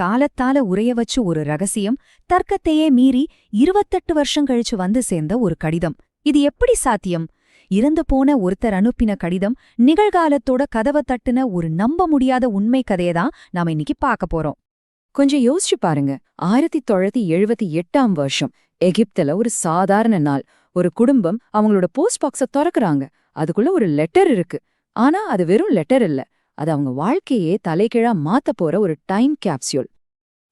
காலத்தால உறைய வச்சு ஒரு ரகசியம், தர்க்கத்தையே மீறி 28 வருஷம் கழிச்சு வந்து சேர்ந்த ஒரு கடிதம். இது எப்படி சாத்தியம்? இறந்து போன ஒருத்தர் அனுப்பின கடிதம் நிகழ்காலத்தோட கதவை தட்டுன ஒரு நம்ப முடியாத உண்மை கதையதான் நாம இன்னைக்கு பார்க்க போறோம். கொஞ்சம் யோசிச்சு பாருங்க. 1978ஆம் வருஷம் எகிப்துல ஒரு சாதாரண நாள். ஒரு குடும்பம் அவங்களோட போஸ்ட் பாக்ஸ திறக்கறாங்க. அதுக்குள்ள ஒரு லெட்டர் இருக்கு. ஆனா அது வெறும் லெட்டர் இல்ல, அது அவங்க வாழ்க்கையே தலைகீழா மாத்த போற ஒரு டைம் கேப்சியூல்.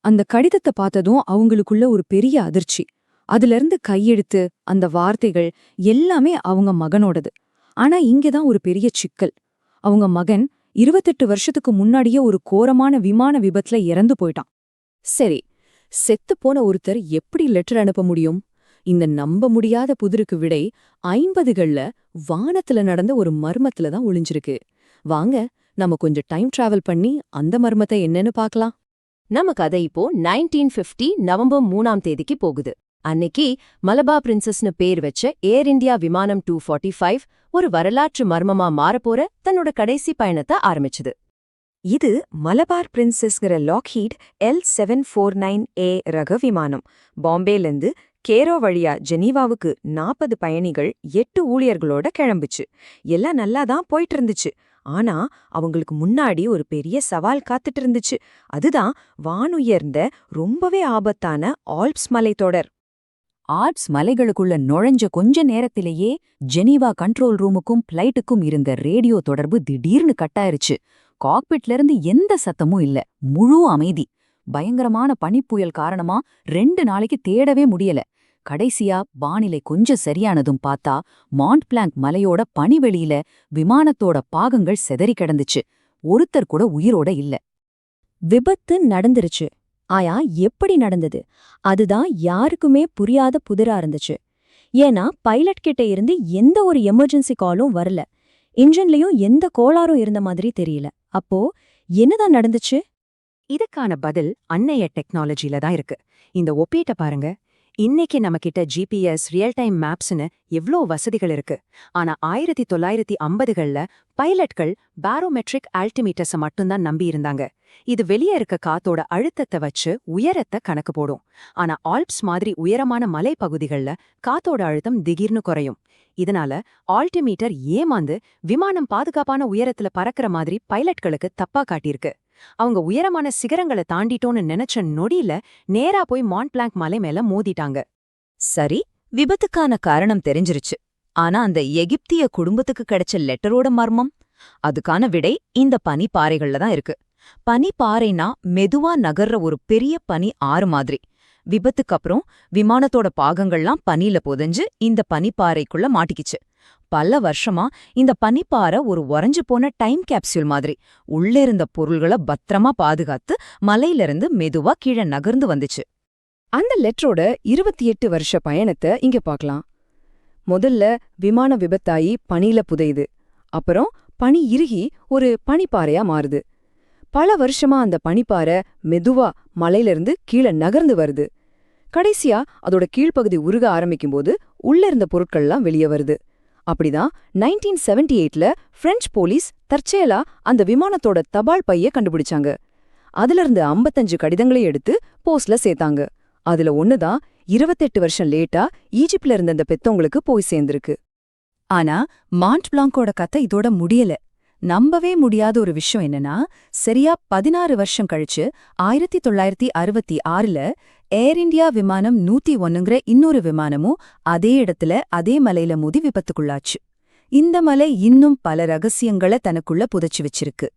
அந்த கடிதத்தை பார்த்ததும் அவங்களுக்குள்ள ஒரு பெரிய அதிர்ச்சி. அதிலிருந்து கையெழுத்து, அந்த வார்த்தைகள் எல்லாமே அவங்க மகனோடது. ஆனா இங்கதான் ஒரு பெரிய சிக்கல். அவங்க மகன் 28 வருஷத்துக்கு முன்னாடியே ஒரு கோரமான விமான விபத்துல இறந்து போயிட்டான். சரி, செத்து போன ஒருத்தர் எப்படி லெட்டர் அனுப்ப முடியும்? இந்த நம்ப முடியாத புதிருக்கு விடை 50கள்ல வானத்துல நடந்த ஒரு மர்மத்துல தான் ஒளிஞ்சிருக்கு. வாங்க, நம்ம கொஞ்சம் டைம் டிராவல் பண்ணி அந்த மர்மத்தை என்னன்னு பார்க்கலாம். நம்ம கதை இப்போ 1950 நவம்பர் 3ஆம் தேதிக்கு போகுது. அன்னைக்கு மலபார் பிரின்சஸ்னு பேர் வச்ச ஏர் இந்தியா விமானம் 245 ஒரு வரலாற்று மர்மமா மாறப்போற தன்னோட கடைசி பயணத்தை ஆரம்பிச்சுது. இது மலபார் பிரின்சஸ்ங்கிற லாக்ஹீட் L749A ரக விமானம். பாம்பேலேருந்து கேரோ வழியா ஜெனீவாவுக்கு 40 பயணிகள் 8 ஊழியர்களோட கிளம்புச்சு. எல்லாம் நல்லா தான் போயிட்டு இருந்துச்சு. ஆனா அவங்களுக்கு முன்னாடி ஒரு பெரிய சவால் காத்துட்டு இருந்துச்சு. அதுதான் வானுயர்ந்த ரொம்பவே ஆபத்தான ஆல்ப்ஸ் மலைத்தொடர். ஆல்ப்ஸ் மலைகளுக்குள்ள நுழைஞ்ச கொஞ்ச நேரத்திலேயே ஜெனீவா கண்ட்ரோல் ரூமுக்கும் பிளைட்டுக்கும் இருந்த ரேடியோ தொடர்பு திடீர்னு கட்டாயிருச்சு. காக்பிட்ல இருந்து எந்த சத்தமும் இல்ல, முழு அமைதி. பயங்கரமான பனிப்புயல் காரணமா 2 நாளைக்கு தேடவே முடியல. கடைசியா வானிலை கொஞ்சம் சரியானதும் பார்த்தா மாண்ட் பிளாங்க் மலையோட பனிவெளியில விமானத்தோட பாகங்கள் செதறி கிடந்துச்சு. ஒருத்தர் கூட உயிரோட இல்ல. விபத்து நடந்துருச்சு. ஆயா எப்படி நடந்தது? அதுதான் யாருக்குமே புரியாத புதிரா இருந்துச்சு. ஏன்னா பைலட் கிட்ட இருந்து எந்த ஒரு எமர்ஜென்சி காலும் வரல. இன்ஜின்லயும் எந்த கோளாறும் இருந்த மாதிரி தெரியல. அப்போ என்னதான் நடந்துச்சு? இதுக்கான பதில் அன்னைய டெக்னாலஜில தான் இருக்கு. இந்த ஒப்பீட்ட பாருங்க. இன்னைக்கு நம்மகிட்ட ஜிபிஎஸ், ரியல் டைம் மேப்ஸ்னு எவ்ளோ வசதிகள் இருக்கு. ஆனா 1950கள்ல பைலட்கள் பாரோமெட்ரிக் ஆல்டிமீட்டர்ஸ மட்டும்தான் நம்பி இருந்தாங்க. இது வெளியே இருக்க காத்தோட அழுத்தத்தை வச்சு உயரத்தை கணக்கு போடும். ஆனா ஆல்ப்ஸ் மாதிரி உயரமான மலைப்பகுதிகள்ல காத்தோட அழுத்தம் திடீர்னு குறையும். இதனால ஆல்டிமீட்டர் ஏமாந்து விமானம் பாதுகாப்பான உயரத்துல பறக்கிற மாதிரி பைலட்களுக்கு தப்பா காட்டியிருக்கு. அவங்க உயரமான சிகரங்களை தாண்டிட்டோன்னு நினைச்ச நொடியில நேரா போய் மாண்ட் பிளாங்க் மலை மேல மோதிட்டாங்க. சரி, விபத்துக்கான காரணம் தெரிஞ்சிருச்சு. ஆனா அந்த எகிப்திய குடும்பத்துக்கு கிடைச்ச லெட்டரோட மர்மம்? அதுக்கான விடை இந்த பனிப்பாறைகள்ல தான் இருக்கு. பனிப்பாறைனா மெதுவா நகர்ற ஒரு பெரிய பனி ஆறு மாதிரி. விபத்துக்கு அப்புறம் விமானத்தோட பாகங்கள்லாம் பனியில புதைஞ்சு இந்த பனிப்பாறைக்குள்ள மாட்டிக்கிச்சு. பல வருஷமா இந்த பனிப்பாறை ஒரு உறைஞ்சு போன டைம் கேப்சியூல் மாதிரி உள்ள இருந்த பொருள்களை பத்திரமா பாதுகாத்து மலையிலிருந்து மெதுவா கீழே நகர்ந்து வந்துச்சு. அந்த லெட்டரோட 28 வருஷ பயணத்தை இங்க பார்க்கலாம். முதல்ல விமான விபத்தாயி பனியில புதையுது. அப்புறம் பனி இறுகி ஒரு பனிப்பாறையா மாறுது. பல வருஷமா அந்த பனிப்பாறை மெதுவா மலையிலிருந்து கீழே நகர்ந்து வருது. கடைசியா அதோட கீழ்ப்பகுதி உருக ஆரம்பிக்கும்போது உள்ள இருந்த பொருட்கள்லாம் வெளியே வருது. அப்படிதான் 1978ல பிரெஞ்சு போலீஸ் தற்செயலா அந்த விமானத்தோட தபால் பைய கண்டுபிடிச்சாங்க. அதுல இருந்து 55 கடிதங்களை எடுத்து போஸ்ட்ல சேர்த்தாங்க. அதுல ஒண்ணுதான் 28 வருஷம் லேட்டா ஈஜிப்ட்ல இருந்த அந்த பெத்தவங்களுக்கு போய் சேர்ந்திருக்கு. ஆனா மாண்ட் பிளாங்கோட கதை இதோட முடியல. நம்பவே முடியாத ஒரு விஷயம் என்னன்னா, சரியா 16 வருஷம் கழிச்சு 1966ல ஏர் இந்தியா விமானம் 101ங்கிற இன்னொரு விமானமும் அதே இடத்துல அதே மலையில மோதி விபத்துக்குள்ளாச்சு. இந்த மலை இன்னும் பல ரகசியங்களை தனக்குள்ள புதைச்சு வச்சிருக்கு.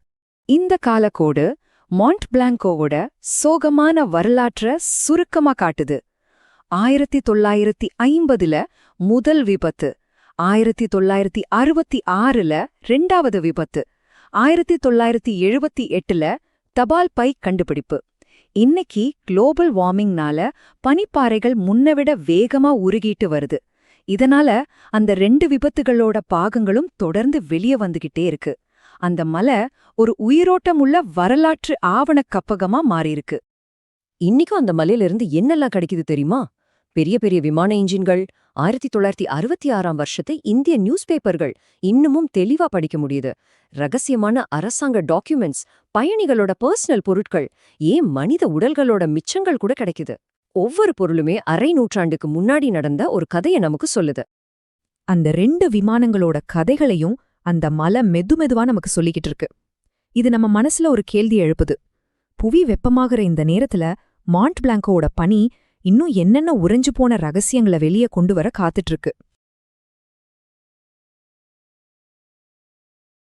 இந்த காலக்கோடு மாண்ட் பிளாங்கோவோட சோகமான வரலாற்ற சுருக்கமா காட்டுது. 1950ல முதல் விபத்து, 1966ல 2வது விபத்து, 1978ல தபால் பை கண்டுபிடிப்பு. இன்னைக்கு குளோபல் வார்மிங்னால பனிப்பாறைகள் முன்னவிட வேகமா உருகிட்டு வருது. இதனால அந்த 2 விபத்துகளோட பாகங்களும் தொடர்ந்து வெளியே வந்துகிட்டே இருக்கு. அந்த மலை ஒரு உயிரோட்டமுள்ள வரலாற்று ஆவணக் கப்பகமா மாறியிருக்கு. இன்னைக்கும் அந்த மலையிலிருந்து என்னெல்லாம் கிடைக்குது தெரியுமா? பெரிய பெரிய விமான இன்ஜின்கள் 1966ஆம் வருஷத்தை இந்திய நியூஸ் பேப்பர்கள் இன்னமும் தெளிவா படிக்க முடியுது. ரகசியமான அரசாங்க டாக்குமெண்ட்ஸ், பயணிகளோட பர்சனல் பொருட்கள், ஏன் மனித உடல்களோட மிச்சங்கள் கூட கிடைக்குது. ஒவ்வொரு பொருளுமே அரை நூற்றாண்டுக்கு முன்னாடி நடந்த ஒரு கதையை நமக்கு சொல்லுது. அந்த 2 விமானங்களோட கதைகளையும் அந்த மலை மெதுமெதுவா நமக்கு சொல்லிக்கிட்டு இருக்கு. இது நம்ம மனசுல ஒரு கேள்வி எழுப்புது. புவி வெப்பமாகிற இந்த நேரத்துல மாண்ட் பிளாங்கோட பனி இன்னும் என்னென்ன உறைஞ்சு போன ரகசியங்களை வெளியே கொண்டு வர காத்துட்டு இருக்கு.